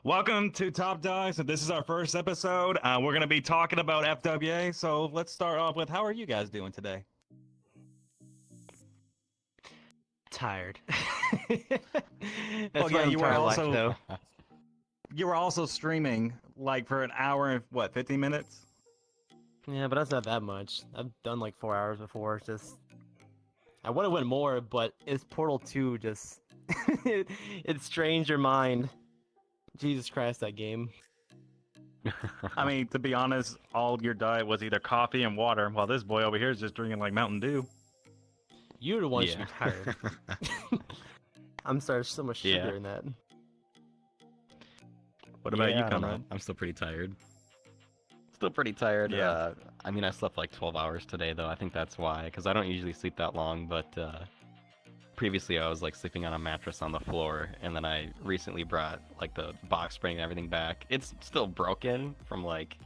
Welcome to Top Dogs, and this is our first episode. We're going to be talking about FWA, so let's start off with how are you guys doing today? Tired. Well, That's my yeah, entire life, though. you were also streaming like for an hour and what, 50 minutes? Yeah, but that's not that much. I've done like 4 hours before. I would have went more, but it's Portal 2 just it strains your mind. Jesus Christ, that game. I mean, to be honest, all your diet was either coffee and water, while this boy over here is just drinking like Mountain Dew. You're the one who should be tired. I'm sorry, there's so much sugar in that. What about you, I don't know. Conrad? I'm still pretty tired. Still pretty tired. Yeah. I mean, I slept like 12 hours today, though. I think that's why, because I don't usually sleep that long. But previously, I was like sleeping on a mattress on the floor, and then I recently brought like the box spring and everything back. It's still broken from like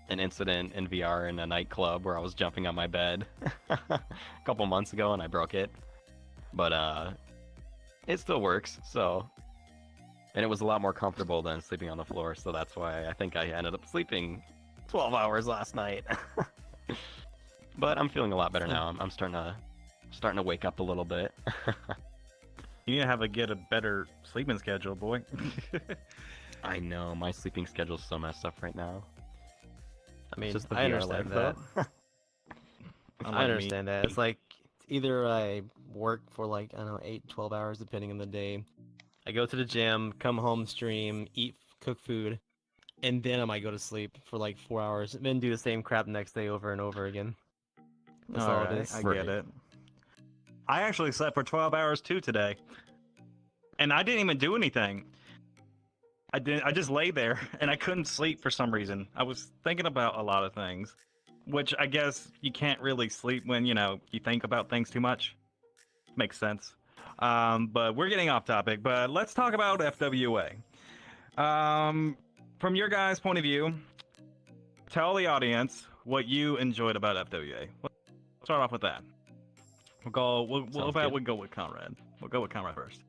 an incident in VR in a nightclub where I was jumping on my bed a couple months ago, and I broke it. But it still works. So. And it was a lot more comfortable than sleeping on the floor, so that's why I think I ended up sleeping 12 hours last night. But I'm feeling a lot better now. I'm starting to wake up a little bit. You need to have get a better sleeping schedule, boy. I know, my sleeping schedule's so messed up right now. I mean, It's just the I VR understand life, that. I understand that. It's like either I work for like, I don't know, 8, 12 hours depending on the day. I go to the gym, come home, stream, eat, cook food, and then I might go to sleep for like 4 hours, and then do the same crap the next day over and over again. That's all it is. I get it. I actually slept for 12 hours too today, and I didn't even do anything. I just lay there, and I couldn't sleep for some reason. I was thinking about a lot of things, which I guess you can't really sleep when, you think about things too much. Makes sense. But we're getting off topic, but let's talk about FWA. From your guys' point of view, tell the audience what you enjoyed about FWA. Let's start off with that. We'll go with Conrad. We'll go with Conrad first.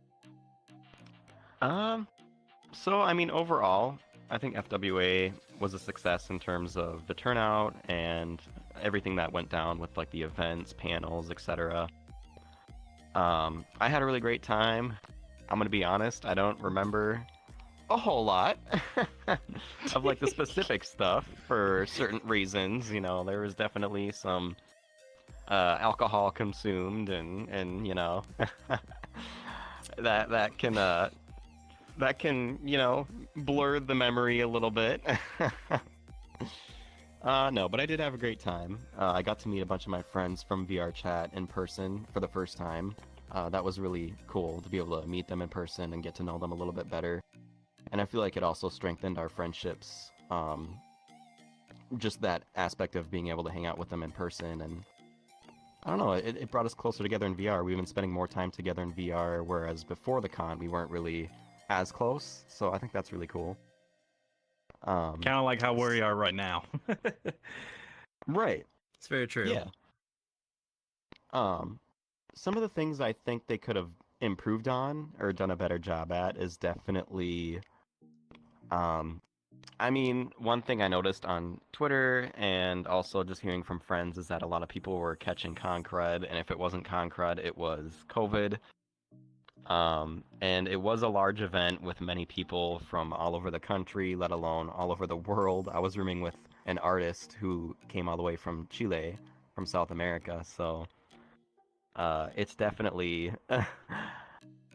So I mean, overall, I think FWA was a success in terms of the turnout and everything that went down with like the events, panels, etc. I had a really great time. I'm gonna be honest, I don't remember a whole lot of like the specific stuff for certain reasons. There was definitely some alcohol consumed, and that can blur the memory a little bit. No, but I did have a great time. I got to meet a bunch of my friends from VR chat in person for the first time. That was really cool to be able to meet them in person and get to know them a little bit better. And I feel like it also strengthened our friendships. Just that aspect of being able to hang out with them in person. And I don't know, it brought us closer together in VR. We've been spending more time together in VR, whereas before the con, we weren't really as close. So I think that's really cool. Kind of like how we are right now. Right. It's very true. Yeah. Some of the things I think they could have improved on or done a better job at is definitely, I mean, one thing I noticed on Twitter and also just hearing from friends is that a lot of people were catching Concrud, and if it wasn't Concrud, it was COVID. And it was a large event with many people from all over the country, let alone all over the world. I was rooming with an artist who came all the way from Chile, from South America, so it's definitely,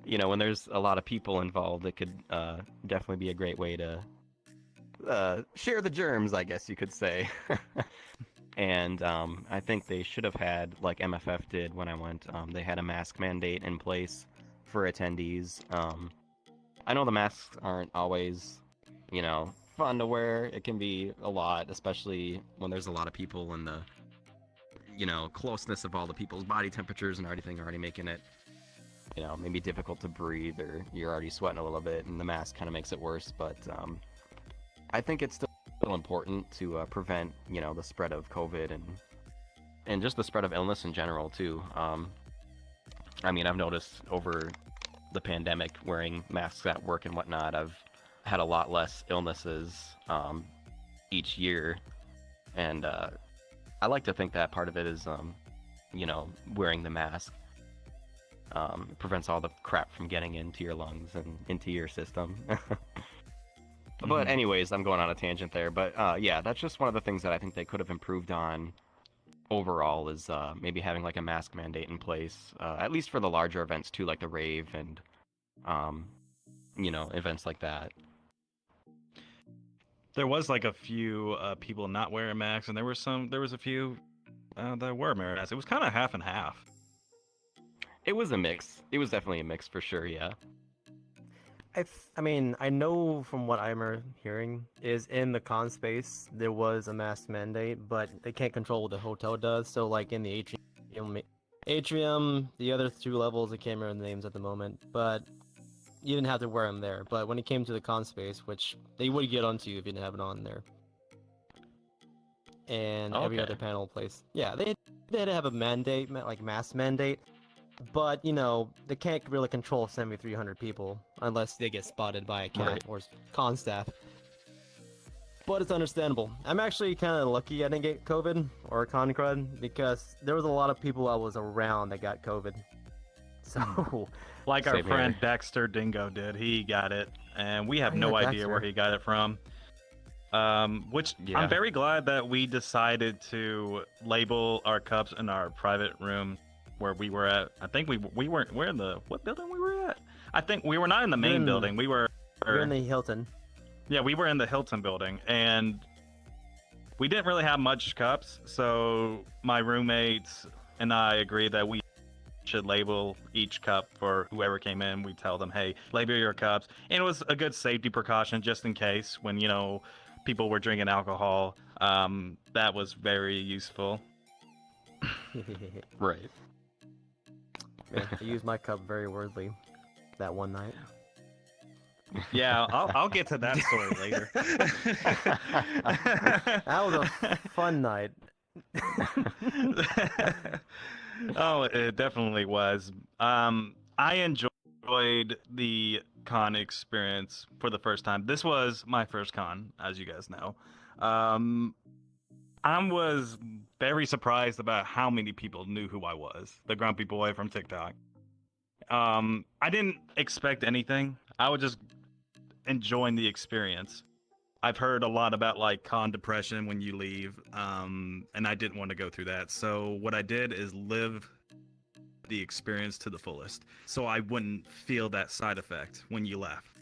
when there's a lot of people involved, it could definitely be a great way to share the germs, I guess you could say. And I think they should have had, like MFF did when I went, they had a mask mandate in place for attendees. I know the masks aren't always, fun to wear. It can be a lot, especially when there's a lot of people and the, closeness of all the people's body temperatures and everything already making it, maybe difficult to breathe, or you're already sweating a little bit and the mask kind of makes it worse. But I think it's still important to prevent, the spread of COVID and just the spread of illness in general too. I mean, I've noticed over the pandemic wearing masks at work and whatnot, I've had a lot less illnesses each year, and I like to think that part of it is, wearing the mask. It prevents all the crap from getting into your lungs and into your system. But anyways, I'm going on a tangent there. But yeah, that's just one of the things that I think they could have improved on overall is maybe having like a mask mandate in place, at least for the larger events too, like the rave and events like that. There was like a few people not wearing masks, and there was a few that were wearing masks. It was kind of half and half. It was a mix. It was definitely a mix for sure, yeah. I mean, I know from what I'm hearing is in the con space there was a mask mandate, but they can't control what the hotel does. So like in the atrium, the other 2 levels, I can't remember the names at the moment, but you didn't have to wear them there. But when it came to the con space, which they would get onto you if you didn't have it on there, and every other panel place, yeah, they had to have a mandate, like mask mandate. But, they can't really control 7,300 people unless they get spotted by a cat or con staff. But it's understandable. I'm actually kind of lucky I didn't get COVID or Conrad because there was a lot of people I was around that got COVID. So, like our friend Dexter Dingo did, he got it, and we have no idea where he got it from. Which I'm very glad that we decided to label our cups in our private room where we were at. I think we're in the what building we were at? I think we were not in the main building. We were in the Hilton. Yeah, we were in the Hilton building, and we didn't really have much cups. So my roommates and I agreed that we should label each cup for whoever came in. We tell them, hey, label your cups, and it was a good safety precaution just in case when people were drinking alcohol. That was very useful. Right. Yeah, I used my cup very weirdly that one night. Yeah, I'll get to that story later. That was a fun night. Oh, it definitely was. I enjoyed the con experience for the first time. This was my first con, as you guys know. I was very surprised about how many people knew who I was, the grumpy boy from TikTok. I didn't expect anything. I was just enjoying the experience. I've heard a lot about like con depression when you leave, and I didn't want to go through that. So what I did is live the experience to the fullest, so I wouldn't feel that side effect when you left.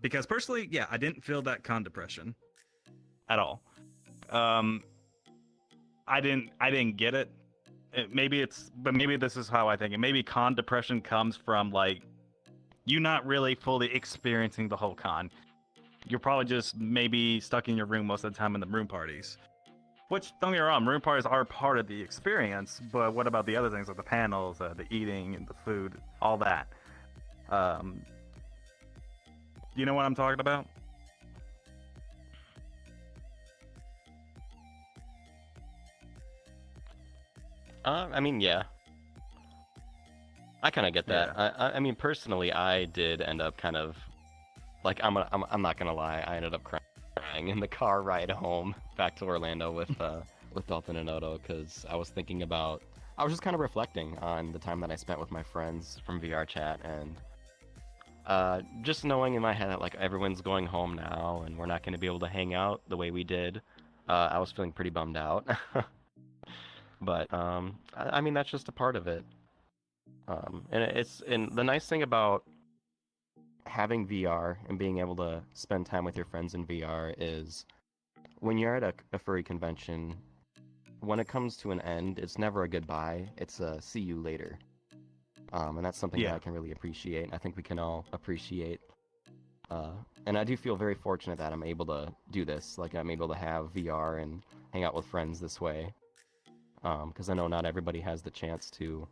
Because personally, yeah, I didn't feel that con depression at all. I didn't get it. Maybe this is how I think it. Maybe con depression comes from like you not really fully experiencing the whole con. You're probably just maybe stuck in your room most of the time in the room parties. Which, don't get me wrong, room parties are part of the experience, but what about the other things like the panels, the eating, and the food, all that? You know what I'm talking about? I mean, yeah. I kind of get that. Yeah. I mean, personally, I did end up kind of like I'm not gonna lie. I ended up crying in the car ride home back to Orlando with Dalton and Odo because I was thinking about. I was just kind of reflecting on the time that I spent with my friends from VR chat and just knowing in my head that like everyone's going home now and we're not going to be able to hang out the way we did. I was feeling pretty bummed out. But I mean that's just a part of it. And the nice thing about having VR and being able to spend time with your friends in VR is when you're at a furry convention, when it comes to an end, it's never a goodbye. It's a see you later. And that's something that I can really appreciate. I think we can all appreciate. And I do feel very fortunate that I'm able to do this. Like I'm able to have VR and hang out with friends this way. Because I know not everybody has the chance to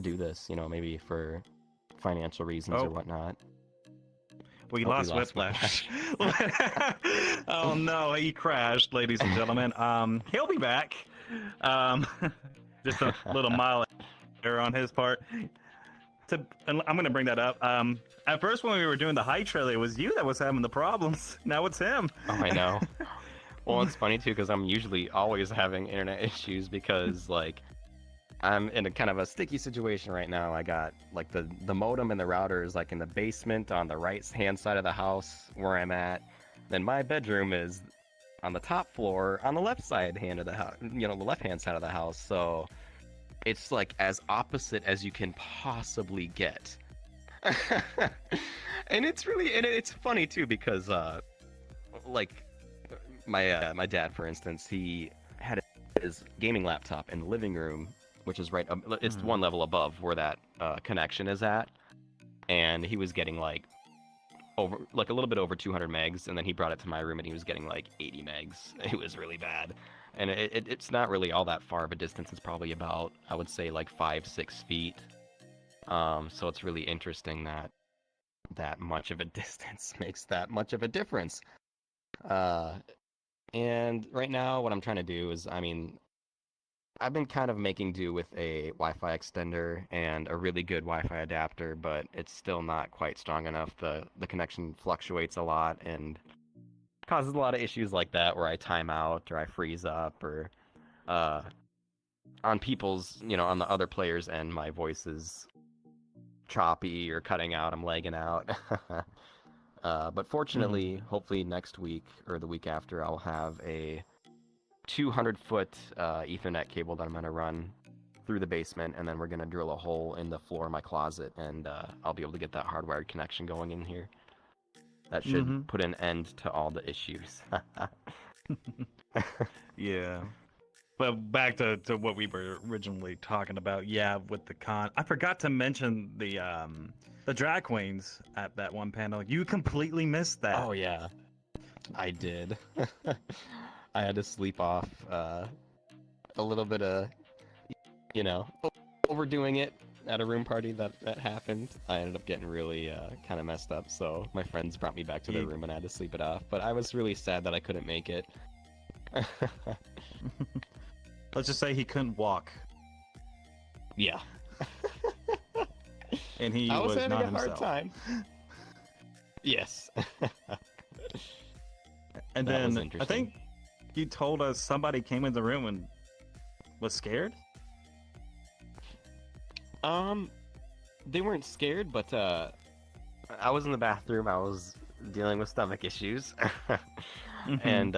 do this, maybe for financial reasons or whatnot. We lost Whiplash. Oh no, he crashed, ladies and gentlemen. He'll be back. Just a little mild error on his part. and I'm gonna bring that up. At first when we were doing the hike trailer, it was you that was having the problems. Now it's him. Oh, I know. Well, it's funny too because I'm usually always having internet issues because like I'm in a kind of a sticky situation right now. I got like the modem and the router is like in the basement on the right hand side of the house where I'm at. Then my bedroom is on the top floor on the left side hand of the house, the left hand side of the house. So it's like as opposite as you can possibly get. And it's funny too because like my dad, for instance, he had his gaming laptop in the living room, which is right it's one level above where that connection is at, and he was getting like over like a little bit over 200 megs, and then he brought it to my room and he was getting like 80 megs. It was really bad. And it's not really all that far of a distance. It's probably about, I would say, like 5-6 feet. So it's really interesting that that much of a distance makes that much of a difference. And right now, what I'm trying to do is, I mean, I've been kind of making do with a Wi-Fi extender and a really good Wi-Fi adapter, but it's still not quite strong enough. The connection fluctuates a lot and causes a lot of issues like that where I time out or I freeze up or on people's, on the other players' end, my voice is choppy or cutting out, I'm lagging out. But fortunately, hopefully next week or the week after, I'll have a 200-foot Ethernet cable that I'm going to run through the basement, and then we're going to drill a hole in the floor of my closet, and I'll be able to get that hardwired connection going in here. That should put an end to all the issues. Yeah. But back to what we were originally talking about, yeah, with the con. I forgot to mention the drag queens at that one panel. You completely missed that. Oh, yeah. I did. I had to sleep off a little bit of, overdoing it at a room party that happened. I ended up getting really kind of messed up, so my friends brought me back to their room and I had to sleep it off. But I was really sad that I couldn't make it. Let's just say he couldn't walk. Yeah. And he I was having not a hard himself. time. Yes. And That was then I interesting. think you told us somebody came in the room and was scared. They weren't scared, but I was in the bathroom. I was dealing with stomach issues, and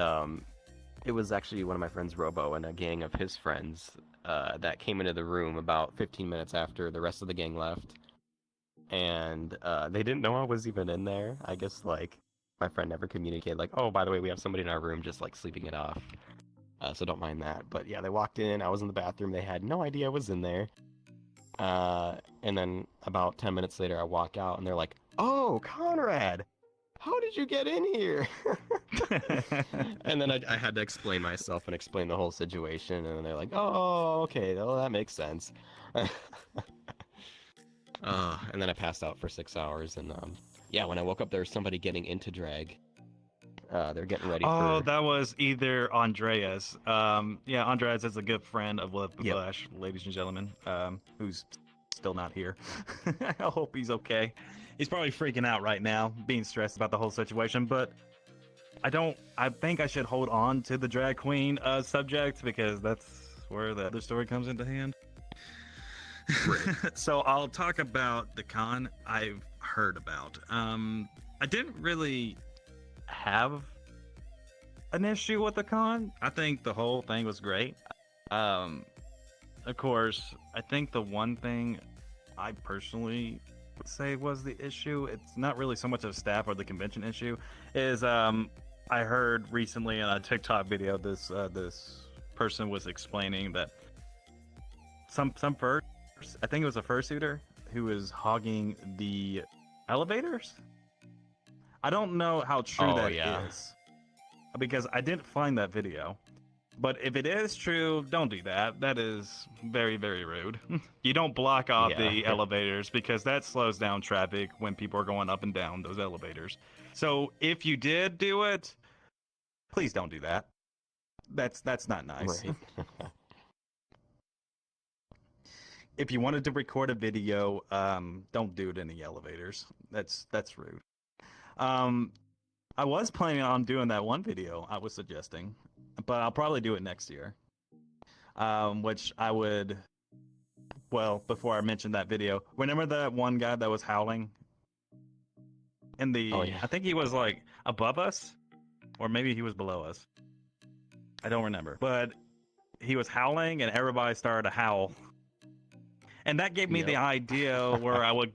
it was actually one of my friends, Robo, and a gang of his friends that came into the room about 15 minutes after the rest of the gang left, and they didn't know I was even in there. I guess like my friend never communicated, like, oh, by the way, we have somebody in our room just like sleeping it off. So don't mind that. But yeah, they walked in. I was in the bathroom. They had no idea I was in there. And then about 10 minutes later, I walk out and they're like, "Oh, Conrad, how did you get in here?" And then I had to explain myself and explain the whole situation. And they're like, "Oh, okay, well, that makes sense." And then I passed out for 6 hours. And yeah, when I woke up, there was somebody getting into drag. They're getting ready Oh, for... that was either Andreas. Yeah, Andreas is a good friend of Whiplash, ladies and gentlemen, who's still not here. I hope he's okay. He's probably freaking out right now, being stressed about the whole situation, but I think I should hold on to the drag queen subject because that's where the other story comes into hand. So I'll talk about the con I've heard about. I didn't really have an issue with the con. I think the whole thing was great. Of course, I think the one thing I personally would say was the issue, it's not really so much of staff or the convention issue, is I heard recently in a TikTok video this person was explaining that some I think it was a fursuiter who was hogging the elevators. I don't know how true that is because I didn't find that video. But if it is true, don't do that. That is very, very rude. You don't block off the elevators because that slows down traffic when people are going up and down those elevators. So if you did do it, please don't do that. That's not nice. Right. if you wanted to record a video, don't do it in the elevators. That's rude. I was planning on doing that one video I was suggesting, but I'll probably do it next year. Which I would. Well, before I mention that video, remember that one guy that was howling? In the, Oh, yeah. I think he was like above us, or maybe he was below us. I don't remember, but he was howling, and everybody started to howl, and that gave me the Yep. idea where I would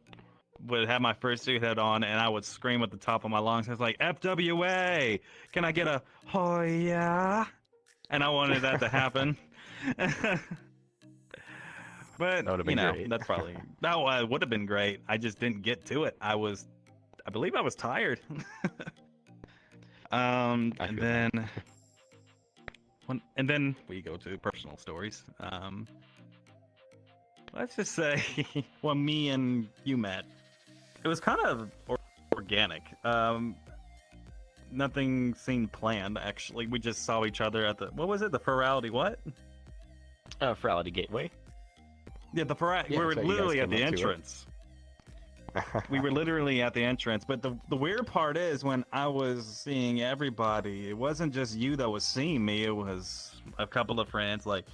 have my fursuit head on, and I would scream at the top of my lungs. I was like, "FWA, can I get a oh yeah?" And I wanted that to happen. But That would have been great. that's probably that would have been great. I just didn't get to it. I believe I was tired. And feel then, and then we go to personal stories. Let's just say when me and you met, it was kind of organic. Nothing seemed planned. Actually, we just saw each other at the what was it? The Ferality what? Ferality Gateway. Yeah, the Yeah, we were so you guys literally at came the up to it. entrance. We were literally at the entrance, but the weird part is when I was seeing everybody, it wasn't just you that was seeing me, it was a couple of friends like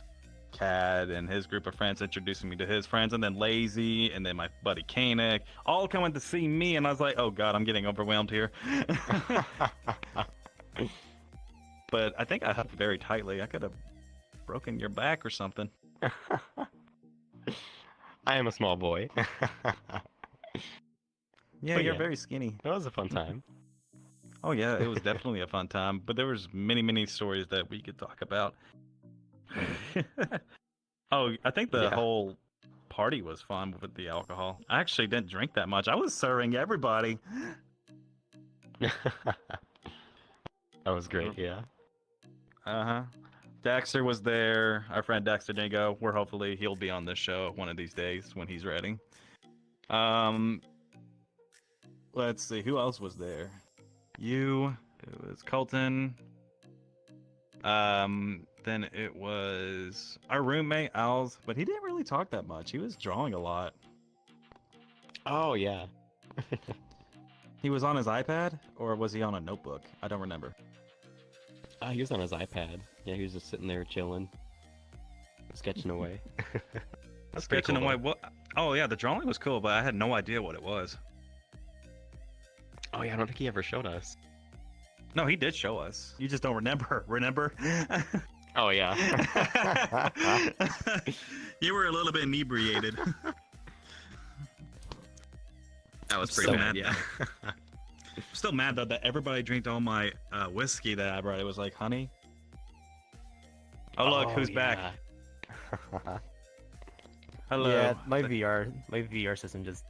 Cad and his group of friends introducing me to his friends, and then Lazy, and then my buddy Kanik, all coming to see me, and I was like, oh god, I'm getting overwhelmed here. But I think I hugged very tightly. I could have broken your back or something. I am a small boy. Yeah, But you're yeah. very skinny. That was a fun time. Oh yeah, it was definitely a fun time, but there was many stories that we could talk about. Oh, I think the Yeah. whole party was fun with the alcohol. I actually didn't drink that much. I was serving everybody. That was great, yeah. Uh-huh. Dexter was there. Our friend Dexter didn't go. Hopefully he'll be on this show one of these days when he's ready. Let's see, who else was there? You, it was Colton. Then it was our roommate Al's, but he didn't really talk that much. He was drawing a lot. Oh, yeah. He was on his iPad, or was he on a notebook? I don't remember. He was on his iPad. Yeah, he was just sitting there chilling, sketching away. That's pretty Sketching cool, away. though. What? Oh yeah, the drawing was cool, but I had no idea what it was. Oh, yeah, I don't think he ever showed us. No, he did show us. You just don't remember. Remember? Oh, yeah. You were a little bit inebriated. I was pretty So, mad. yeah. Still mad though that everybody drank all my whiskey that I brought. It was like honey. Oh look, who's back? Hello. Yeah, my VR system just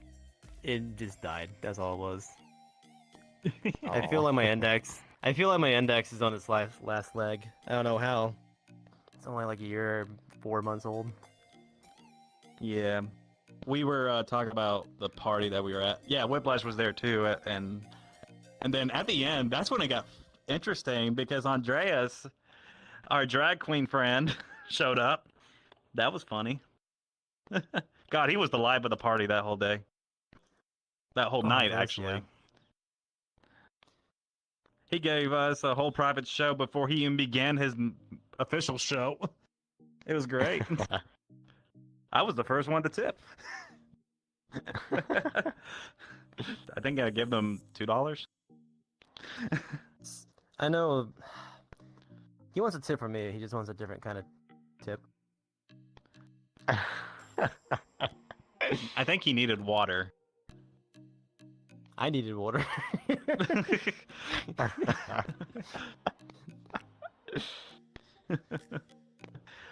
died. That's all it was. I feel like my index is on its last leg. I don't know how. It's only like a year, 4 months old. Yeah. We were talking about the party that we were at. Yeah, Whiplash was there too, and then at the end, that's when it got interesting because Andreas, our drag queen friend, showed up. That was funny. God, he was the life of the party that whole day. That whole night, gosh, actually. yeah. He gave us a whole private show before he even began his official show. It was great. I was the first one to tip. I think I gave them $2. I know he wants a tip from me. He just wants a different kind of tip. I think he needed water. I needed water.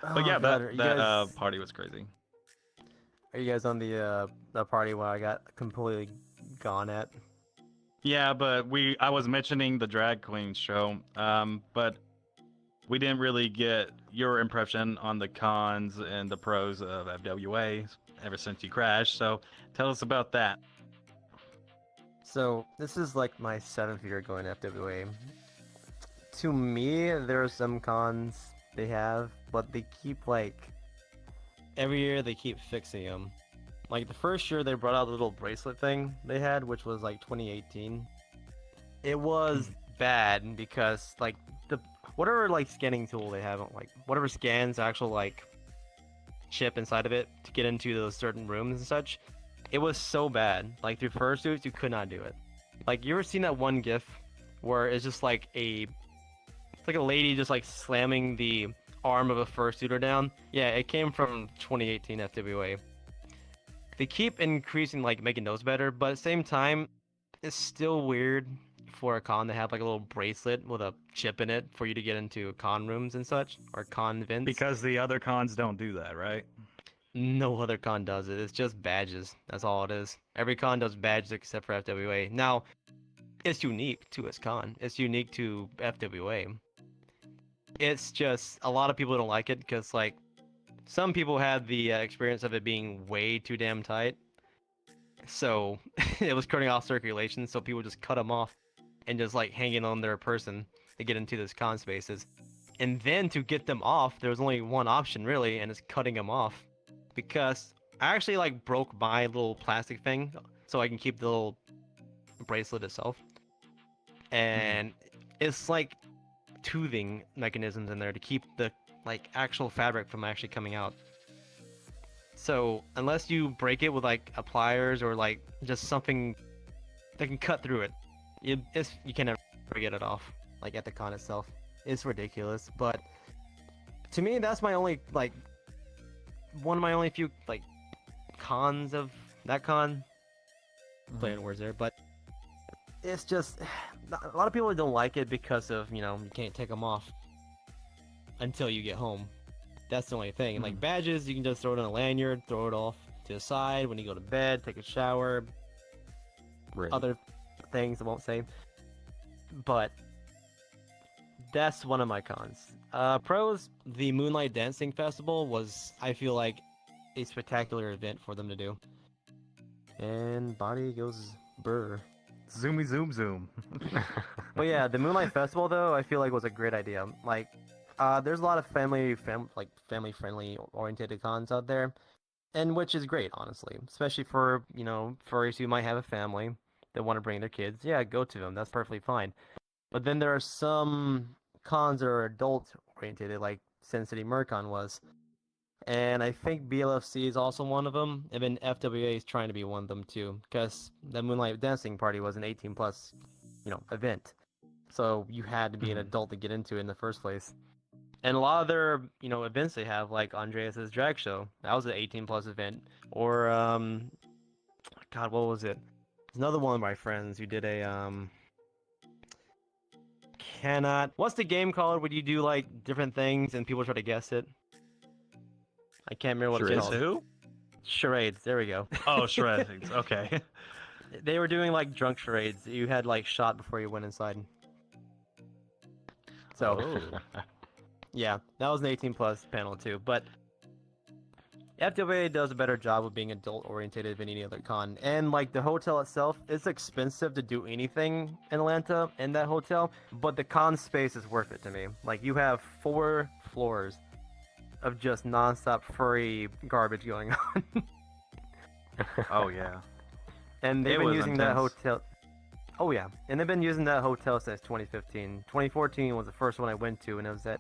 But yeah, that party was crazy. Are you guys on the party where I got completely gone at? Yeah, but I was mentioning the drag queen show, but we didn't really get your impression on the cons and the pros of FWA ever since you crashed. So tell us about that. So this is like my 7th year going to FWA. To me, there are some cons they have, but they keep like every year they keep fixing them. Like the first year they brought out the little bracelet thing they had, which was like 2018. It was bad because like the whatever like scanning tool they have, like whatever scans the actual like chip inside of it to get into those certain rooms and such, it was so bad. Like through fursuits, you could not do it. Like you ever seen that one GIF where it's just like it's like a lady just like slamming the arm of a fursuiter down? Yeah, it came from 2018 FWA. They keep increasing, like making those better, but at the same time, it's still weird for a con to have like a little bracelet with a chip in it for you to get into con rooms and such, or con events. Because the other cons don't do that, right? No other con does it. It's just badges. That's all it is. Every con does badges except for FWA. Now, it's unique to its con. It's unique to FWA. It's just a lot of people don't like it because like some people had the experience of it being way too damn tight. So it was cutting off circulation, so people just cut them off and just like hanging on their person to get into those con spaces. And then to get them off, there was only one option really, and it's cutting them off. Because I actually like broke my little plastic thing so I can keep the little bracelet itself. And it's like toothing mechanisms in there to keep the like actual fabric from actually coming out. So unless you break it with like pliers or like just something that can cut through it, you can never get it off. Like at the con itself, it's ridiculous. But to me, that's my only like one of my only few like cons of that con. Playing words there, but it's just a lot of people don't like it because of you can't take them off until you get home. That's the only thing. Like badges, you can just throw it on a lanyard, throw it off to the side when you go to bed, take a shower. Right. Other things I won't say. But that's one of my cons. Pros, the Moonlight Dancing Festival was, I feel like, a spectacular event for them to do. And body goes brr. Zoomy zoom zoom. But yeah, the Moonlight Festival though, I feel like was a great idea. Like, there's a lot of family friendly oriented cons out there, and which is great, honestly, especially for furries who might have a family that want to bring their kids. Yeah, go to them. That's perfectly fine. But then there are some cons that are adult oriented, like Sin City Mercon was, and I think BLFC is also one of them, and then FWA is trying to be one of them too, because the Moonlight Dancing Party was an 18 plus, event, so you had to be an adult to get into it in the first place. And a lot of their, events they have, like Andreas's drag show, that was an 18 plus event. Or, God, what was it? There's another one of my friends who did a, what's the game called when you do, like, different things and people try to guess it? I can't remember what it's called. Who? Charades, there we go. Oh, charades, okay. They were doing, like, drunk charades. You had, like, shot before you went inside. So... Yeah, that was an 18 plus panel too, but FWA does a better job of being adult oriented than any other con. And like the hotel itself, it's expensive to do anything in Atlanta in that hotel, but the con space is worth it to me. Like you have 4 floors of just non-stop furry garbage going on. Oh yeah. And they've been using that hotel. Oh yeah, and they've been using that hotel since 2015. 2014 was the first one I went to, and it was at,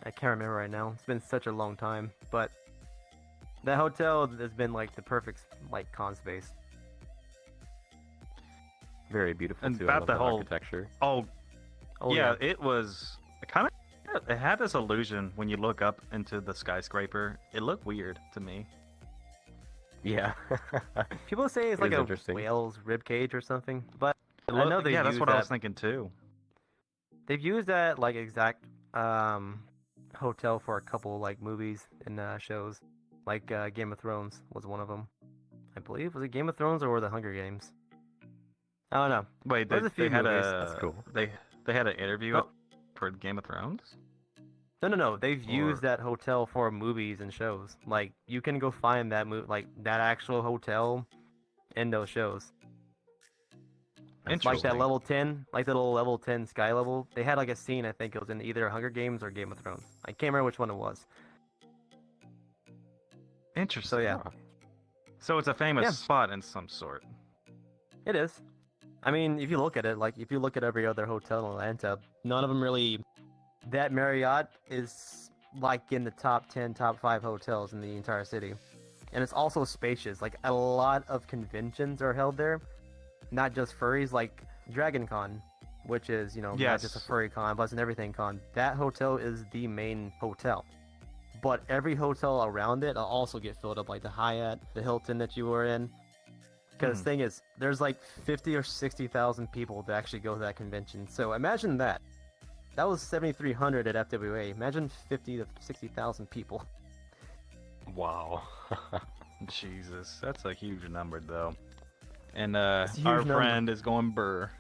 I can't remember right now. It's been such a long time, but that hotel has been like the perfect like con space. Very beautiful And too. about I love the that whole architecture. Oh yeah, it was kind of. It had this illusion when you look up into the skyscraper. It looked weird to me. Yeah. People say it's It like is a interesting. whale's rib cage or something, but I know they yeah, that's use what that. I was thinking too. They've used that like exact hotel for a couple like movies and shows, like Game of Thrones was one of them. I believe was it Game of Thrones or the Hunger Games? I don't know. Wait, There's a few they had movies. a That's cool. They had an interview Oh. for Game of Thrones. No. They've used that hotel for movies and shows. Like you can go find that like that actual hotel in those shows. Like that Interesting. level 10, like the little level 10 sky level. They had like a scene, I think it was in either Hunger Games or Game of Thrones. I can't remember which one it was. Interesting. So yeah, So it's a famous Yeah. spot in some sort. it is. I mean, if you look at it, like if you look at every other hotel in Atlanta, none of them really. That Marriott is like in the top 10, top 5 hotels in the entire city, and it's also spacious. Like a lot of conventions are held there, not just furries. Like Dragon Con, which is not just a Yes. furry con, but it's an everything con. That hotel is the main hotel. But every hotel around it will also get filled up, like the Hyatt, the Hilton that you were in. Because Hmm. thing is, there's like 50 or 60,000 people that actually go to that convention. So imagine that. That was 7,300 at FWA. Imagine 50 to 60,000 people. Wow. Jesus, that's a huge number, though. And It's a huge our number. friend is going burr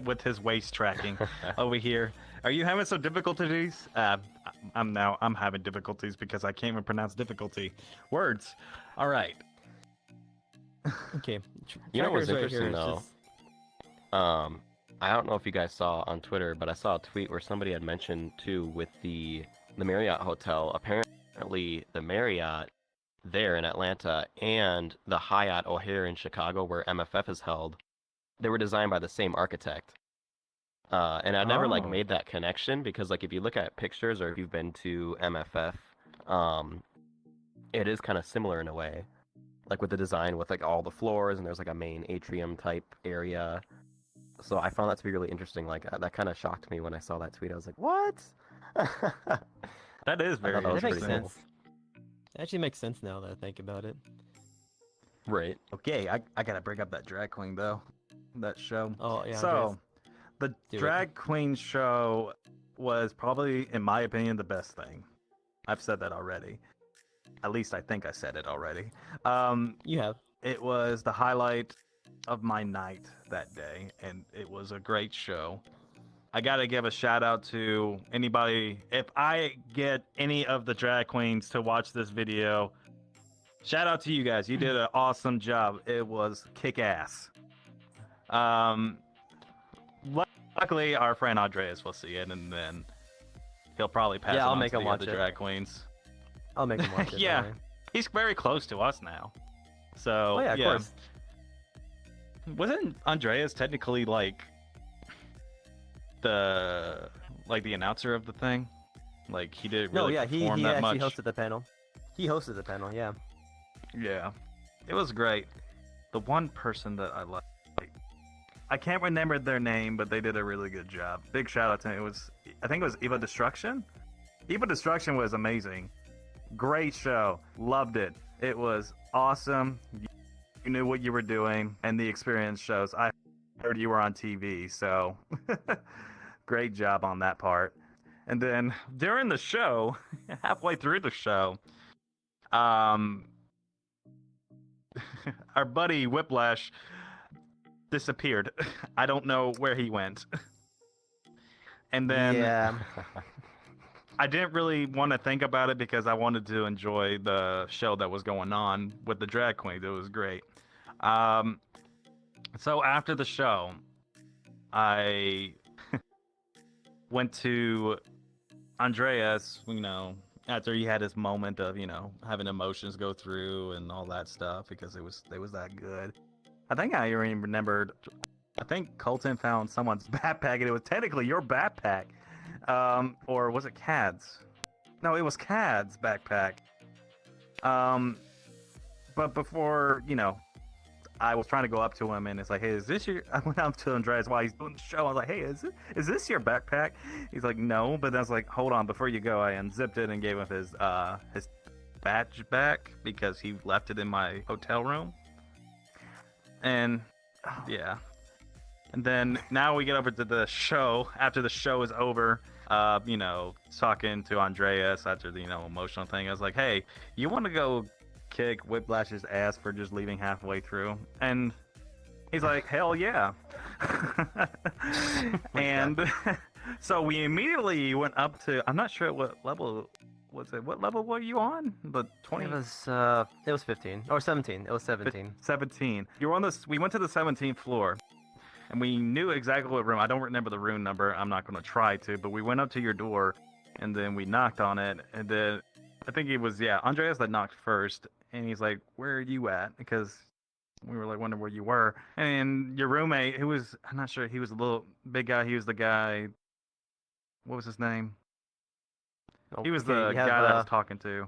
with his waist tracking over here. Are you having some difficulties? I'm having difficulties because I can't even pronounce difficulty words. All right. Okay. You know what's Tracker's right interesting, here. It's though? just- I don't know if you guys saw on Twitter, but I saw a tweet where somebody had mentioned too with the Marriott hotel. Apparently, the Marriott there in Atlanta and the Hyatt O'Hare in Chicago, where MFF is held, they were designed by the same architect. And I never Oh. made that connection because if you look at pictures or if you've been to MFF, it is kind of similar in a way, like with the design with all the floors and there's a main atrium type area. So I found that to be really interesting. That kind of shocked me when I saw that tweet. I was like, "What?" That is very that was That makes pretty interesting. cool. sense. It actually makes sense now that I think about it. Right. Okay, I gotta bring up that drag queen though. That show. Oh yeah. So, the Do it. drag queen show was probably, in my opinion, the best thing. I've said that already. At least I think I said it already. You have. It was the highlight of my night that day, and it was a great show. I gotta give a shout out to anybody. If I get any of the drag queens to watch this video, shout out to you guys. You did an awesome job. It was kick ass. Luckily, our friend Andreas will see it, and then he'll probably pass it I'll on make to him the watch other it. drag queens. I'll make him watch it. Yeah. don't worry. He's very close to us now. So, Oh yeah, of course. Wasn't Andreas technically the announcer of the thing? Like he didn't No, really yeah, he perform that actually much. hosted the panel. He hosted the panel. Yeah. Yeah, it was great. The one person that I like, I can't remember their name, but they did a really good job. Big shout out to him. I think it was Eva Destruction. Eva Destruction was amazing. Great show. Loved it. It was awesome. You knew what you were doing, and the experience shows. I heard you were on TV, so great job on that part. And then during the show, halfway through the show, our buddy Whiplash disappeared. I don't know where he went. And then Yeah. I didn't really want to think about it because I wanted to enjoy the show that was going on with the drag queens. It was great. So after the show, I went to Andreas, after he had his moment of, having emotions go through and all that stuff because it was that good. I think I even remembered, I think Colton found someone's backpack and it was technically your backpack. Or was it Cad's? No, it was Cad's backpack. But before, I was trying to go up to him and it's like, hey, is this your... I went up to Andreas while he's doing the show. I was like, hey, is this your backpack? He's like, no. But I was like, hold on, before you go, I unzipped it and gave him his badge back because he left it in my hotel room. And yeah. And then now we get over to the show. After the show is over, talking to Andreas after the, emotional thing. I was like, hey, you want to go kick Whiplash's ass for just leaving halfway through? And he's like, hell yeah. And so we immediately went up to, I'm not sure what level was it. What level were you on? The 20? It was 15 or 17. It was 17. 17. You were on this. We went to the 17th floor, and we knew exactly what room. I don't remember the room number. I'm not going to try to, but we went up to your door, and then we knocked on it, and then I think it was Andreas that knocked first, and he's like, "Where are you at?" Because we were like wondering where you were. And your roommate, who was, I'm not sure, he was a little big guy. He was the guy. What was his name? He was Okay, the you have guy that I was talking to.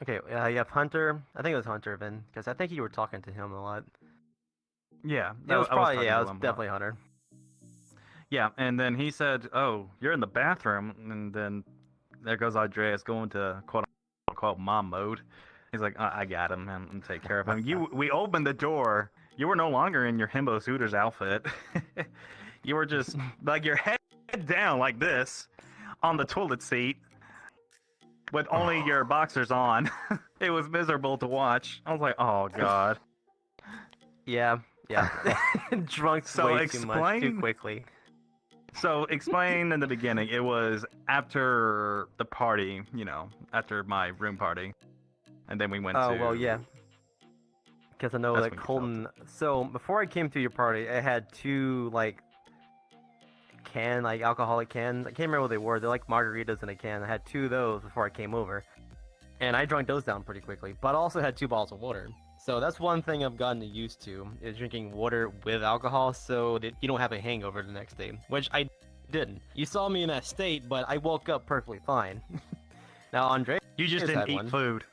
okay, you have Hunter. I think it was Hunter, Vin, because I think you were talking to him a lot. Yeah, It was I was probably talking yeah, to it was him a lot. definitely Hunter. Yeah, and then he said, "Oh, you're in the bathroom," and then there goes Andreas going to quote unquote mom mode. He's like, I got him, man. I'm take care of him. We opened the door. You were no longer in your himbo suitors outfit. You were just like your head down like this on the toilet seat with only your boxers on. It was miserable to watch. I was like, oh god. Yeah. Drunk So way too much too explain. quickly. So explain in the beginning. It was after the party, after my room party, and then we went to. Oh well, yeah. Because I know That's that when you felt Colton. So before I came to your party, I had two alcoholic cans. I can't remember what they were. They're like margaritas in a can. I had two of those before I came over, and I drank those down pretty quickly. But I also had 2 bottles of water. So that's one thing I've gotten used to is drinking water with alcohol, so that you don't have a hangover the next day, which I didn't. You saw me in that state, but I woke up perfectly fine. Now Andre, You just didn't eat food.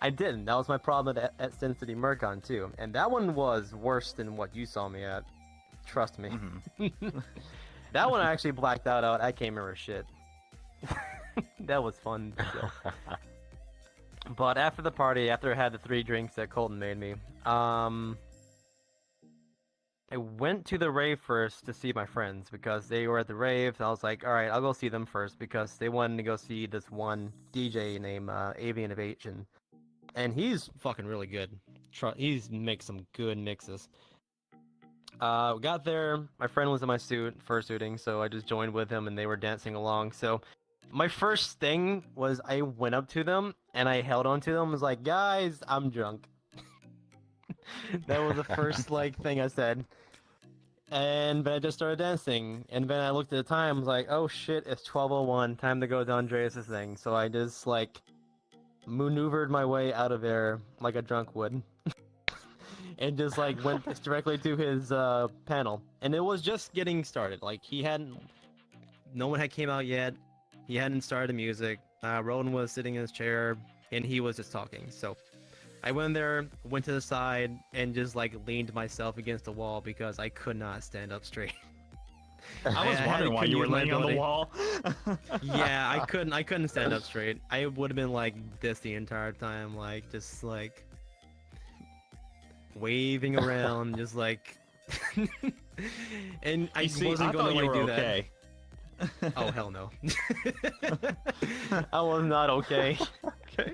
I didn't. That was my problem at Sin City Mercon too, and that one was worse than what you saw me at. Trust me. Mm-hmm. That one I actually blacked out. I can't remember shit. That was fun still. But after the party, after I had the 3 drinks that Colton made me, I went to the rave first to see my friends because they were at the rave. I was like, all right, I'll go see them first because they wanted to go see this one DJ named Avian Evasion. And he's fucking really good. He's makes some good mixes. We got there. My friend was in my fursuiting, so I just joined with him, and they were dancing along. So my first thing was I went up to them and I held on to them. I was like, "Guys, I'm drunk." That was the first thing I said. And then I just started dancing. And then I looked at the time. I was like, "Oh shit, it's 12:01. Time to go to Andreas's thing." So I just maneuvered my way out of there like a drunk would. And just went directly to his panel, and it was just getting started. No one had came out yet. He hadn't started the music. Rowan was sitting in his chair, and he was just talking. So I went there, went to the side, and just leaned myself against the wall because I could not stand up straight. I was wondering why you were laying on the wall. Yeah, I couldn't stand up straight. I would have been like this the entire time, just waving around, just and I wasn't going to do that. Oh hell no. I was not okay. Okay.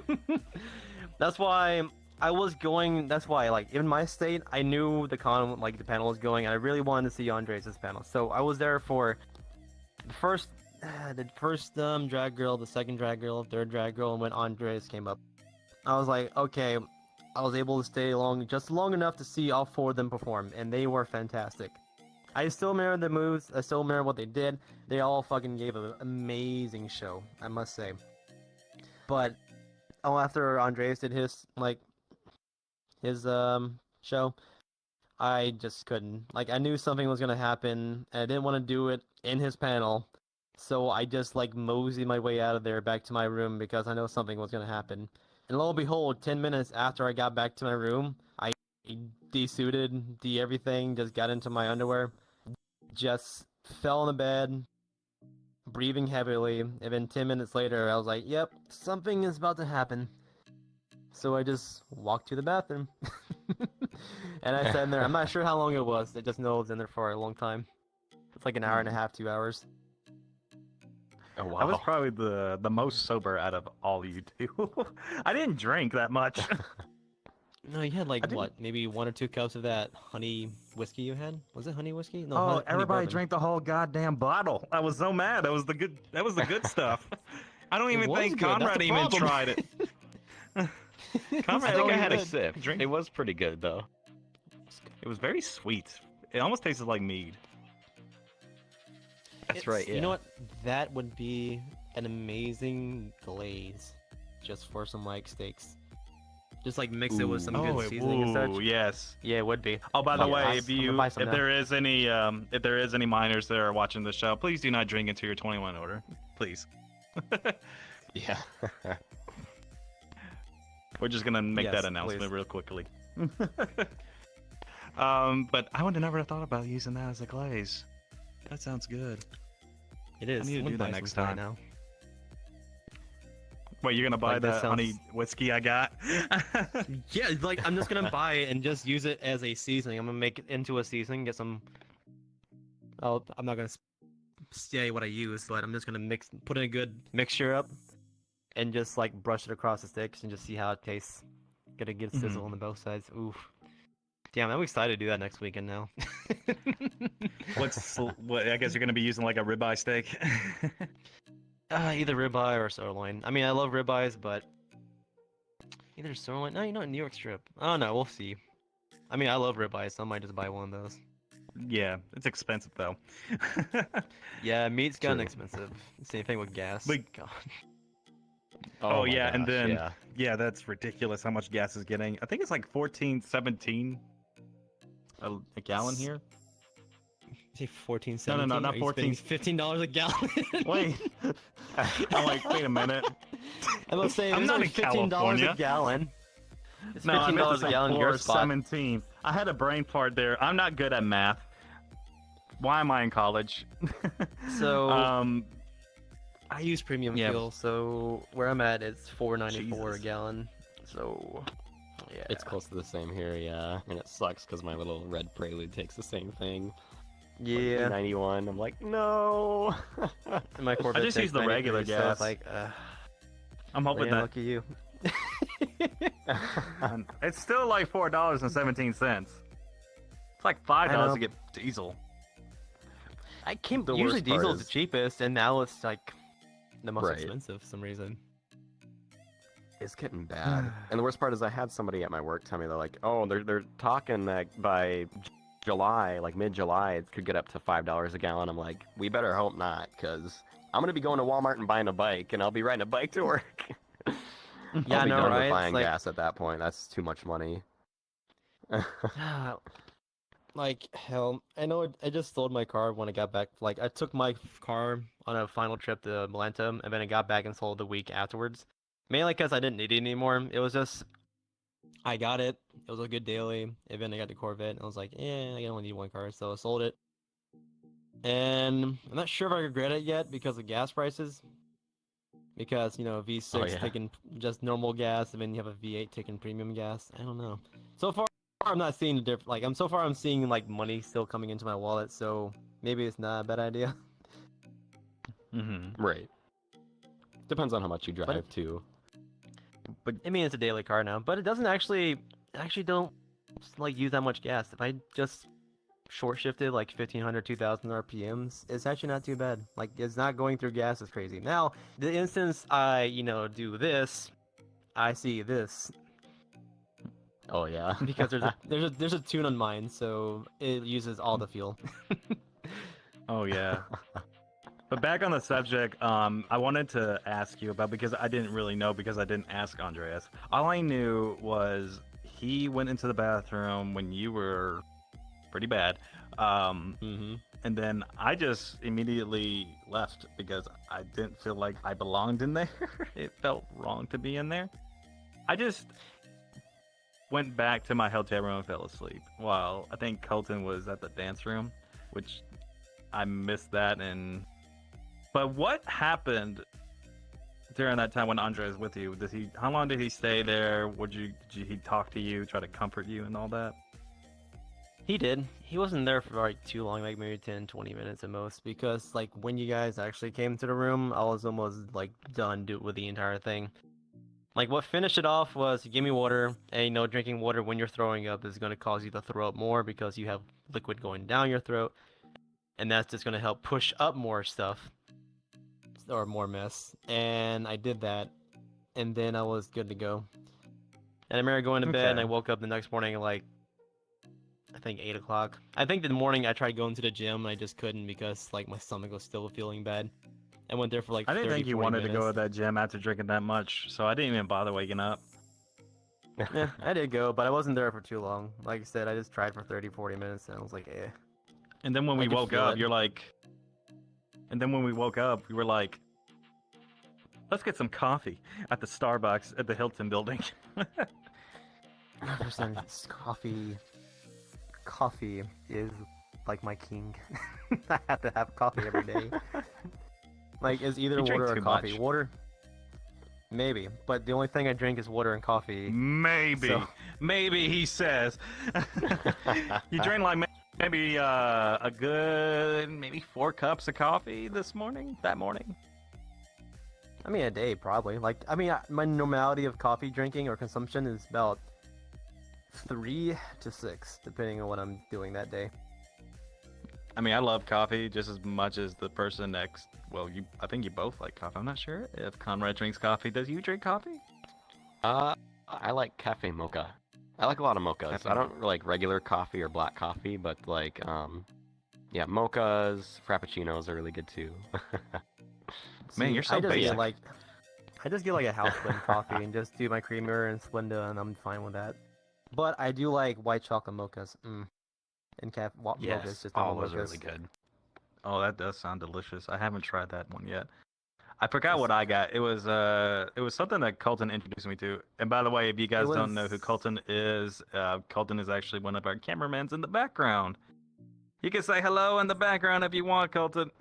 That's why in my state I knew the panel was going, and I really wanted to see Andres' panel. So I was there for the first drag girl, the second drag girl, third drag girl, and when Andres came up, I was like, okay, I was able to stay just long enough to see all 4 of them perform, and they were fantastic. I still remember the moves, I still remember what they did. They all fucking gave an amazing show, I must say. But after Andreas did his show, I just couldn't. I knew something was gonna happen, and I didn't want to do it in his panel, so I just moseyed my way out of there back to my room because I know something was gonna happen. And lo and behold, 10 minutes after I got back to my room, I desuited, everything, just got into my underwear, just fell on the bed, breathing heavily, and then 10 minutes later, I was like, yep, something is about to happen. So I just walked to the bathroom. And I sat in there. I'm not sure how long it was. I just know I was in there for a long time. It's like an hour and a half, 2 hours. Oh, wow. I was probably the most sober out of all you two. I didn't drink that much. No, you had what? Maybe 1 or 2 cups of that honey whiskey you had? Was it honey whiskey? No, honey everybody bourbon. drank the whole goddamn bottle. I was so mad. That was the good stuff. I don't even think Conrad even tried it. I think I had a sip. It was pretty good though. It was very sweet. It almost tasted like mead. That's right, yeah. You know what? That would be an amazing glaze just for some steaks. Just like mix it with some Oh, good seasoning and such. yes. Yeah, it would be. Oh, by the Yeah, way, I'm gonna buy some if now. there is any minors that are watching the show, please do not drink into your 21 order, please. Yeah. We're just gonna make Yes, that announcement please. real quickly. But I would have never thought about using that as a glaze. That sounds good. It is. I need to I'm do gonna that buy next some time. now. Wait, you're gonna buy Like, that that sounds- honey whiskey I got? Yeah, like I'm just gonna buy it and just use it as a seasoning. I'm gonna make it into a seasoning, get some. Oh, I'm not gonna say what I use, but I'm just gonna put in a good mixture up, and just like brush it across the sticks and just see how it tastes. Get a good sizzle on the both sides. Oof. Damn, I'm excited to do that next weekend now. What? I guess you're gonna be using like a ribeye steak. Either ribeye or sirloin. I mean, I love ribeyes, but either sirloin. No, New York strip. Oh no, we'll see. I mean, I love ribeyes, so I might just buy one of those. Yeah, it's expensive though. Yeah, meat's gotten True. expensive. Same thing with gas. But- God. Oh, my yeah, and gosh, then- yeah. Yeah, that's ridiculous how much gas is getting. I think it's like 14, 17 a gallon here. Say 14, No, 17? not Are you spending 14. $15 a gallon. Wait. I'm like, wait a minute. I must say, I'm it's not only in $15 California. a gallon. It's No, I meant to $15 a say gallon in your spot. 17. I had a brain fart there. I'm not good at math. Why am I in college? So- um, I use premium Yeah. fuel, so where I'm at, it's $4.94 a Jesus. gallon. So, yeah. It's close to the same here, yeah. And it sucks because my little red Prelude takes the same thing. Yeah. 91. I'm like, no. And my Corvette just takes use the 93, regular so gas. it's like, I'm hoping man, that look at you. it's still like $4.17. It's like $5 know. to get diesel. The Usually worst part diesel's the is- cheapest, and now it's like the most Right. expensive for some reason. It's getting bad. And the worst part is I had somebody at my work tell me, they're like, oh, they're talking that by July, like mid-July, it could get up to $5 a gallon. I'm like, we better hope not, because I'm going to be going to Walmart and buying a bike, and I'll be riding a bike to work. Yeah, I'll I be know, done right? with It's buying like- gas at that point. That's too much money. Like, hell, I know I just sold my car when I got back. Like, I took my car on a final trip to Atlanta, and then I got back and sold the week afterwards. Mainly because I didn't need it anymore. It was just, I got it. It was a good daily. And then I got the Corvette, and I was like, yeah, I only need one car, so I sold it. And I'm not sure if I regret it yet because of gas prices. Because, V6 Oh, yeah. taking just normal gas, and then you have a V8 taking premium gas. I don't know. So far, I'm not seeing the difference. Like, I'm seeing like money still coming into my wallet, so maybe it's not a bad idea. Mm-hmm. Right. Depends on how much you drive, But- too. But I mean, it's a daily car now, but it doesn't actually don't like use that much gas. If I just short shifted like 1500, 2000 RPMs, it's actually not too bad. Like, it's not going through gas as crazy. Now, the instance I do this, I see this Oh, yeah. because there's a tune on mine, so it uses all the fuel. Oh yeah. But back on the subject, I wanted to ask you about, because I didn't really know, because I didn't ask Andreas. All I knew was he went into the bathroom when you were pretty bad, Mm-hmm. and then I just immediately left because I didn't feel like I belonged in there. It felt wrong to be in there. I just went back to my hotel room and fell asleep while I think Colton was at the dance room, which I missed that. But what happened during that time when Andre was with you? How long did he stay there? Did he talk to you, try to comfort you and all that? He did. He wasn't there for like too long, like maybe 10, 20 minutes at most, because like when you guys actually came to the room, I was almost like done with the entire thing. Like, what finished it off was, give me water, and drinking water when you're throwing up is going to cause you to throw up more because you have liquid going down your throat, and that's just going to help push up more stuff, or more mess. And I did that, and then I was good to go. And I remember going to bed, and I Okay. woke up the next morning at like, I think 8 o'clock. I think the morning I tried going to the gym, and I just couldn't because like my stomach was still feeling bad. I went there for like I didn't 30, think you 40 wanted to go to minutes. that gym after drinking that much, so I didn't even bother waking up. Yeah, I did go, but I wasn't there for too long. Like I said, I just tried for 30, 40 minutes, and I was like, eh. And then when we I could woke feel up, it. you're like, and then when we woke up, we were like, let's get some coffee at the Starbucks at the Hilton building. 100% coffee is like my king. I have to have coffee every day. Like, it's either You drink water or too coffee. much. Water, maybe, but the only thing I drink is water and coffee. Maybe, So- maybe he says. You drank like maybe a good maybe 4 cups of coffee that morning. I mean, a day probably. Like, I mean, my normality of coffee drinking or consumption is about 3 to 6, depending on what I'm doing that day. I mean, I love coffee just as much as the person next. Well, I think you both like coffee. I'm not sure if Conrad drinks coffee. Does you drink coffee? I like cafe mocha. I like a lot of mochas. Cafe I don't like regular coffee or black coffee, but like, yeah, mochas, frappuccinos are really good too. Man, you're so I just basic. get like, I just get like a house blend coffee and just do my creamer and Splenda, and I'm fine with that. But I do like white chocolate mochas. And mochas, just normal those are mochas. really good. Oh, that does sound delicious. I haven't tried that one yet. I forgot what I got. It was something that Colton introduced me to. And by the way, if you guys don't know who Colton is actually one of our cameramans in the background. You can say hello in the background if you want, Colton.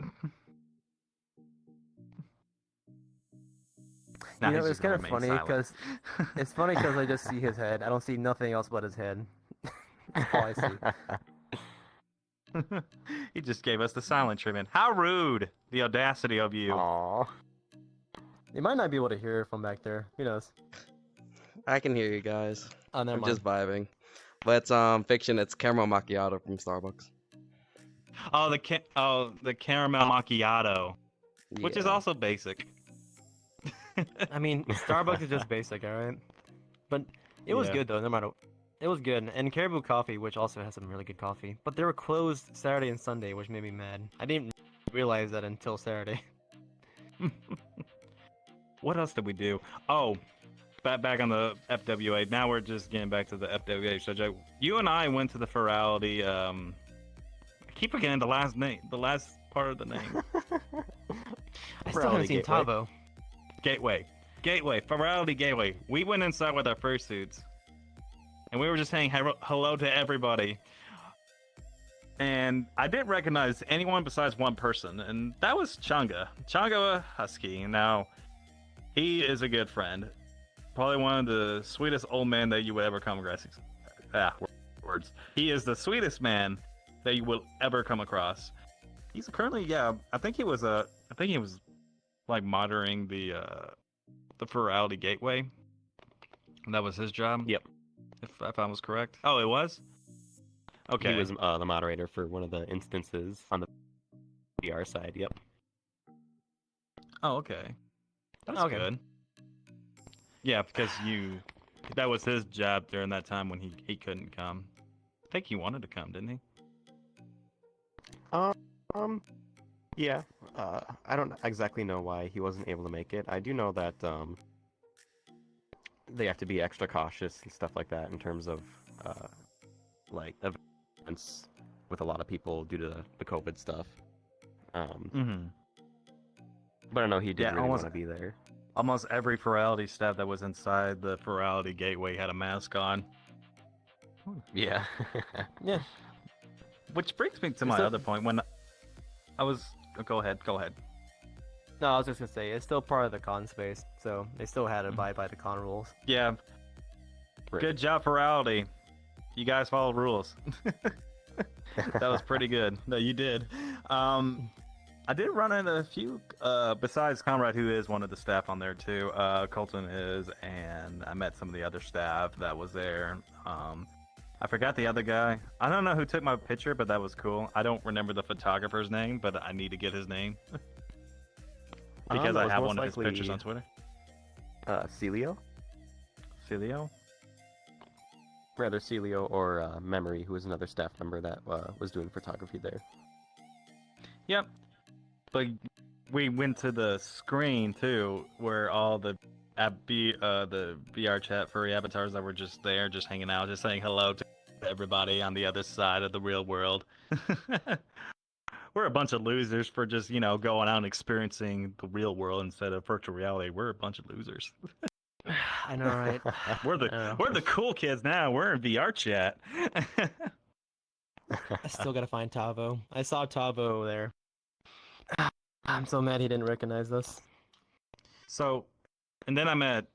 Nah, You know, he's it's just gonna kind of remain funny silent. because it's funny because I just see his head. I don't see nothing else but his head. That's all I see. He just gave us the silent treatment. How rude! The audacity of you. Aww. You might not be able to hear it from back there. Who knows? I can hear you guys. Oh, never I'm mind. just vibing. But it's fiction. It's caramel macchiato from Starbucks. Oh, the caramel macchiato, which is Yeah. also basic. I mean, Starbucks is just basic, alright? But it was Yeah. good though, no matter. It was good. And Caribou Coffee, which also has some really good coffee. But they were closed Saturday and Sunday, which made me mad. I didn't realize that until Saturday. What else did we do? Oh, back on the FWA. Now we're just getting back to the FWA subject. You and I went to the Ferality. I keep forgetting the last part of the name. I still haven't seen Gateway. Tavo. Gateway, Ferality Gateway. We went inside with our fursuits, and we were just saying hello to everybody. And I didn't recognize anyone besides one person, and that was Changa Husky. Now, he is a good friend. Probably one of the sweetest old men that you would ever come across. Words. He is the sweetest man that you will ever come across. He's currently, I think he was like monitoring the Ferality Gateway. That was his job. Yep. If I was correct. Oh, it was? Okay. He was the moderator for one of the instances on the PR side. Yep. Oh, okay. That's Okay. good. Yeah, because that was his job during that time when he couldn't come. I think he wanted to come, didn't he? Yeah. I don't exactly know why he wasn't able to make it. I do know that they have to be extra cautious and stuff like that in terms of like events with a lot of people due to the COVID stuff. Mm-hmm. But I know he did Yeah, really almost- want to be there. Almost every Ferality staff that was inside the Ferality Gateway had a mask on. Yeah. Yeah. Which brings me to Is my that- other point. When I was... Go ahead. No, I was just gonna say it's still part of the con space, so they still had to abide by the con rules. Yeah. Right. Good job, Ferality. You guys followed rules. That was pretty good. No, you did. I did run into a few, besides Conrad, who is one of the staff on there too. Colton is, and I met some of the other staff that was there. I forgot the other guy. I don't know who took my picture, but that was cool. I don't remember the photographer's name, but I need to get his name. Because That I was have most one of his likely, pictures on Twitter. Celio? Celio? Rather Celio or Memory, who was another staff member that was doing photography there. Yep. But we went to the screen too, where all the the VR chat furry avatars that were just there, just hanging out, just saying hello to everybody on the other side of the real world. We're a bunch of losers for just, going out and experiencing the real world instead of virtual reality. We're a bunch of losers. I know, right? We're the cool kids now. We're in VR chat. I still gotta find Tavo. I saw Tavo there. I'm so mad he didn't recognize us. So, and then I met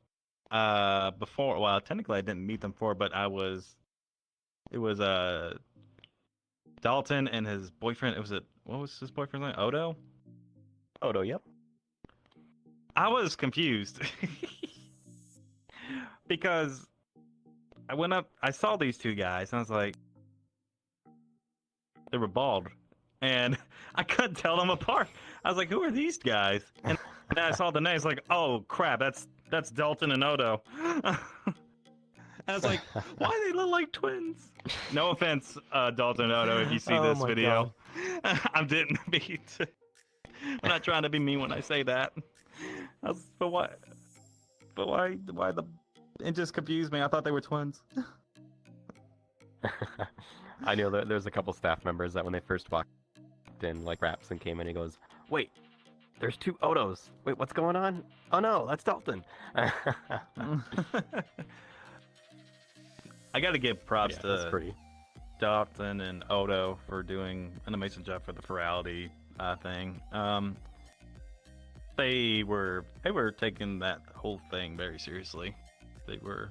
before. Well, technically I didn't meet them before, but it was Dalton and his boyfriend. What was his boyfriend's name? Odo. Odo, yep. I was confused because I went up. I saw these two guys, and I was like, they were bald, and I couldn't tell them apart. I was like, who are these guys? And then I saw the names, like, oh crap, that's Dalton and Odo. I was like, why do they look like twins? No offense, Dalton and Odo, if you see this video. I didn't mean to. I'm not trying to be mean when I say that. But why? It just confused me. I thought they were twins. I know there's a couple staff members that when they first walked in, like Raps and came in, he goes, "Wait, there's two Odos. Wait, what's going on? Oh no, that's Dalton." I got to give props that's to pretty. Dalton and Odo for doing an amazing job for the virality thing. They were taking that whole thing very seriously. They were,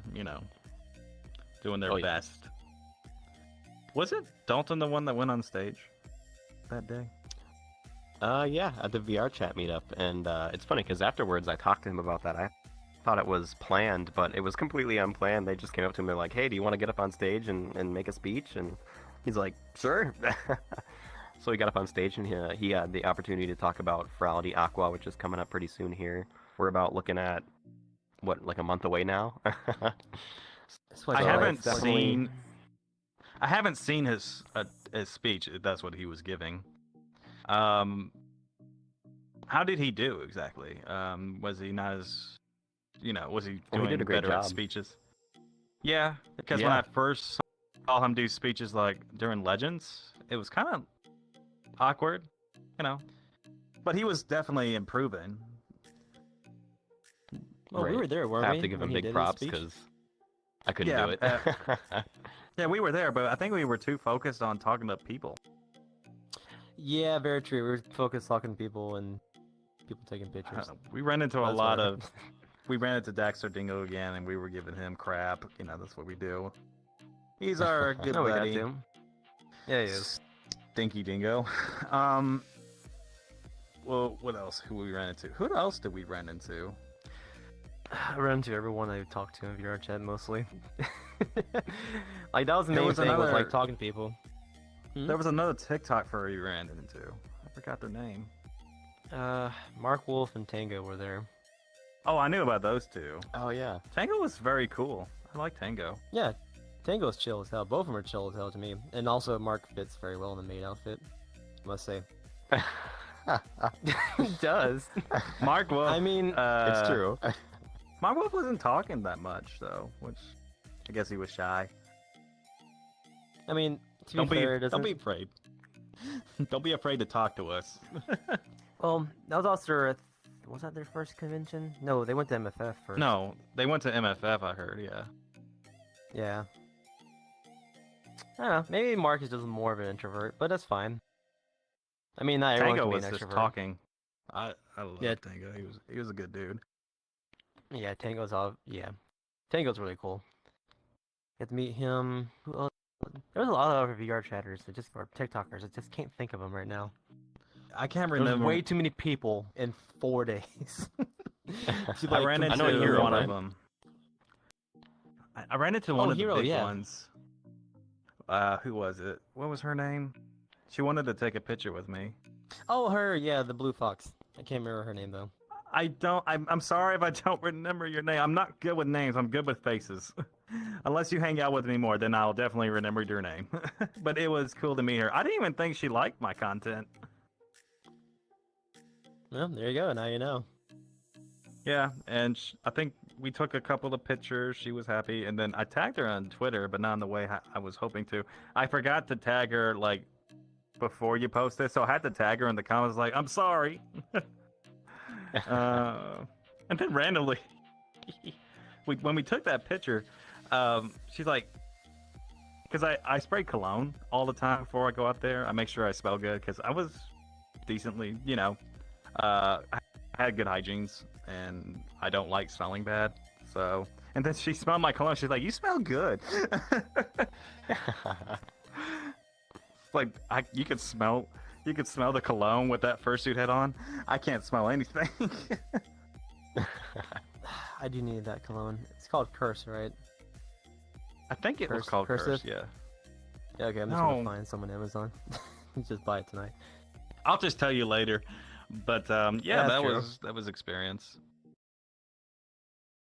doing their best. Was it Dalton the one that went on stage that day? Yeah, at the VR chat meetup, and it's funny because afterwards I talked to him about that. I thought it was planned, but it was completely unplanned. They just came up to him and they're like, "Hey, do you want to get up on stage and make a speech?" And he's like, "Sure." So he got up on stage and he had the opportunity to talk about Virality Aqua, which is coming up pretty soon here. We're about looking at, what, like a month away now? I haven't seen his speech, if that's what he was giving. How did he do exactly? Was he not as, was he doing he did a great better at job. speeches? Yeah, because when I first saw him do speeches like during Legends, it was kind of awkward, but he was definitely improving. Well, we were there, weren't we? I have to give him big props because I couldn't do it. Yeah, we were there, but I think we were too focused on talking to people. Yeah, very true. We were focused talking to people and people taking pictures. We ran into we ran into Daxter Dingo again, and we were giving him crap. That's what we do. He's our good buddy. We got to. Yeah, he is. Stinky Dingo. Well, what else? Who we ran into? Who else did we run into? I ran into everyone I talked to in VR chat mostly. Like that was the main thing, was like talking to people. There was another TikTok furry we ran into. I forgot their name. Mark Wolf and Tango were there. Oh, I knew about those two. Oh yeah, Tango was very cool. I like Tango. Yeah, Tango's chill as hell. Both of them are chill as hell to me. And also Mark fits very well in the maid outfit, I must say. He does. Mark Wolf. I mean, it's true. Mark Wolf wasn't talking that much though, which I guess he was shy. I mean, to be fair, don't be afraid. Don't be afraid to talk to us. Well, that was also was that their first convention? No, they went to MFF first. No, they went to MFF. I heard. Yeah. Yeah. I don't know. Maybe Mark is just more of an introvert, but that's fine. I mean, not everyone Tango can was be an just extrovert. talking. I love Tango. He was a good dude. Yeah, Tango's Tango's really cool. Get to meet him. Who else? There's a lot of other VR chatters that just are TikTokers. I just can't think of them right now. I can't There's remember. way too many people in 4 days. I ran into Hero, one right? of them. I ran into one of the big ones. Who was it? What was her name? She wanted to take a picture with me. Oh, her, yeah, the blue fox. I can't remember her name though. I'm sorry if I don't remember your name. I'm not good with names. I'm good with faces. Unless you hang out with me more, then I'll definitely remember your name. But it was cool to meet her. I didn't even think she liked my content. Well, there you go. Now you know. Yeah, and I think we took a couple of pictures. She was happy, and then I tagged her on Twitter, but not in the way I was hoping to. I forgot to tag her like before you posted, so I had to tag her in the comments like, "I'm sorry." And then randomly, when we took that picture, she's like, because I spray cologne all the time before I go out there. I make sure I smell good because I was decently, I had good hygienes and I don't like smelling bad. So, and then she smelled my cologne. She's like, "You smell good." Like you could smell the cologne with that fursuit head on. I can't smell anything. I do need that cologne. It's called Curse, right? I think it was called Cursive? Curse, yeah. Yeah, okay, I'm just gonna find some on Amazon. Just buy it tonight. I'll just tell you later. But yeah, That's that true. was experience.